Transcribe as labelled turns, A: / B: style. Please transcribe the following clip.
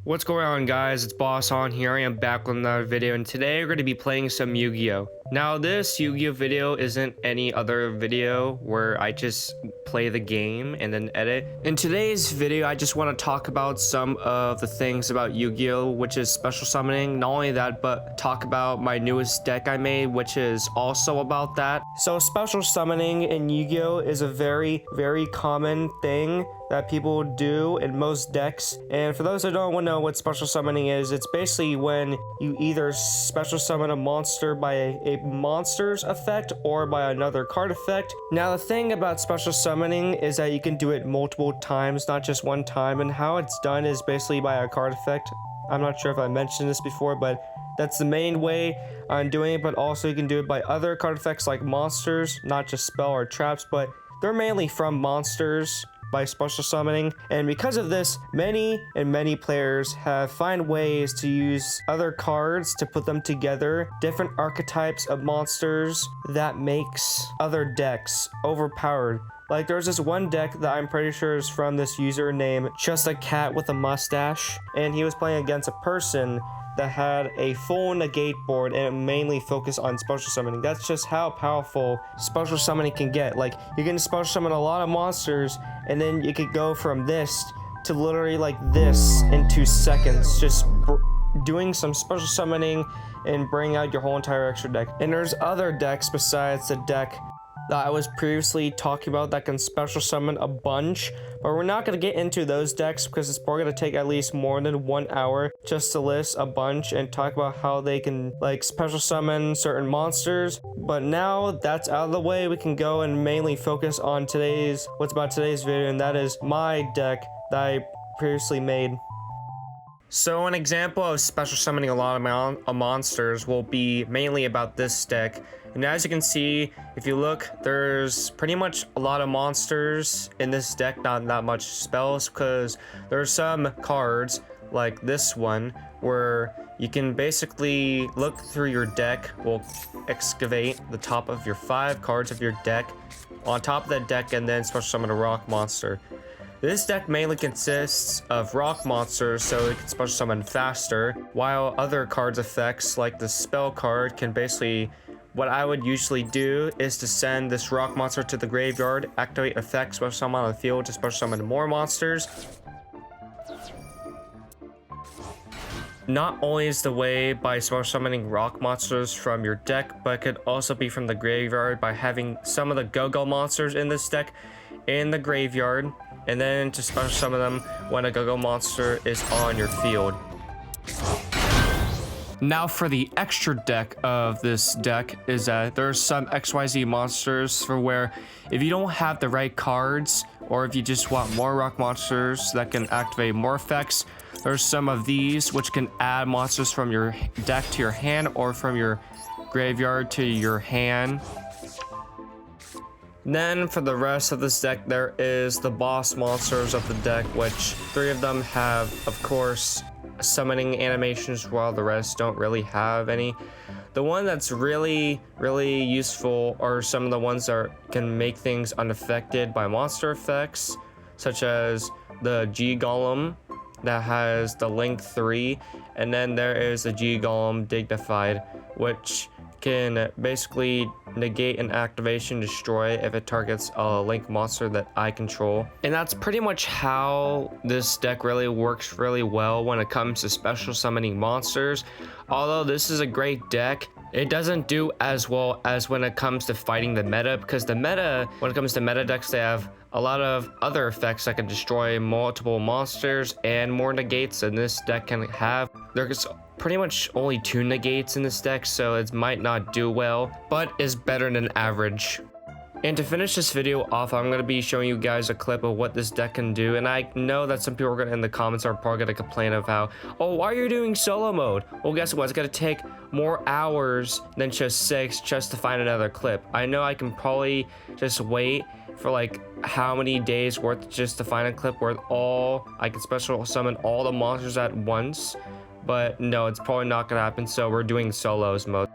A: What's going on, guys? It's Boss on here. I am back with another video, and today we're going to be playing some Yu-Gi-Oh! Now, this Yu-Gi-Oh! Video isn't any other video where I just play the game and then edit. In today's video, I just want to talk about some of the things about Yu-Gi-Oh! Which is special summoning. Not only that, but talk about my newest deck I made, which is also about that. So, special summoning in Yu-Gi-Oh! Is a very, very common thing that people do in most decks. And for those that don't know what special summoning is, it's basically when you either special summon a monster by a monster's effect or by another card effect. Now, the thing about special summoning is that you can do it multiple times, not just one time, and how it's done is basically by a card effect. I'm not sure if I mentioned this before, but that's the main way I'm doing it, but also you can do it by other card effects like monsters, not just spell or traps, but they're mainly from monsters by special summoning. And because of this, many players have found ways to use other cards to put them together, different archetypes of monsters that makes other decks overpowered. Like, there's this one deck that I'm pretty sure is from this user named Just a Cat with a Mustache, and he was playing against a person that had a full negate board and it mainly focused on special summoning. That's just how powerful special summoning can get. Like, you can special summon a lot of monsters and then you could go from this to literally like this in 2 seconds, just doing some special summoning and bring out your whole entire extra deck. And there's other decks besides the deck that I was previously talking about that can special summon a bunch, but we're not going to get into those decks because it's probably going to take at least more than 1 hour just to list a bunch and talk about how they can like special summon certain monsters. But now that's out of the way, we can go and mainly focus on today's video, and that is my deck that I previously made. So an example of special summoning a lot of monsters will be mainly about this deck. And as you can see, if you look, there's pretty much a lot of monsters in this deck, not that much spells, because there's some cards like this one where you can basically look through your deck, will excavate the top of your 5 cards of your deck on top of that deck, and then special summon a rock monster. This deck mainly consists of rock monsters, so it can special summon faster, while other cards effects like the spell card can basically, what I would usually do is to send this rock monster to the graveyard, activate effect, special summon on the field to special summon more monsters. Not only is the way by special summoning rock monsters from your deck, but it could also be from the graveyard by having some of the go-go monsters in this deck in the graveyard, and then to special summon them when a go-go monster is on your field. Now for the extra deck of this deck is that there's some XYZ monsters for where if you don't have the right cards, or if you just want more rock monsters that can activate more effects, there's some of these which can add monsters from your deck to your hand or from your graveyard to your hand. Then for the rest of this deck, there is the boss monsters of the deck, which 3 of them have, of course, summoning animations, while the rest don't really have any. The one that's really useful are some of the ones that can make things unaffected by monster effects, such as the G Golem that has the Link 3, and then there is the G Golem Dignified, which can basically negate an activation destroy if it targets a Link monster that I control. And that's pretty much how this deck really works really well when it comes to special summoning monsters. Although this is a great deck, it doesn't do as well as when it comes to fighting the meta, because the meta, when it comes to meta decks, they have a lot of other effects that can destroy multiple monsters and more negates than this deck can have. There's pretty much only 2 negates in this deck, so it might not do well, but is better than average. And to finish this video off, I'm going to be showing you guys a clip of what this deck can do. And I know that some people are going to, in the comments, are probably going to complain of how, oh, why are you doing solo mode? Well, guess what? It's going to take more hours than just 6 just to find another clip. I know I can probably just wait for like how many days worth just to find a clip where I can special summon all the monsters at once. But no, it's probably not going to happen, so we're doing solos mode.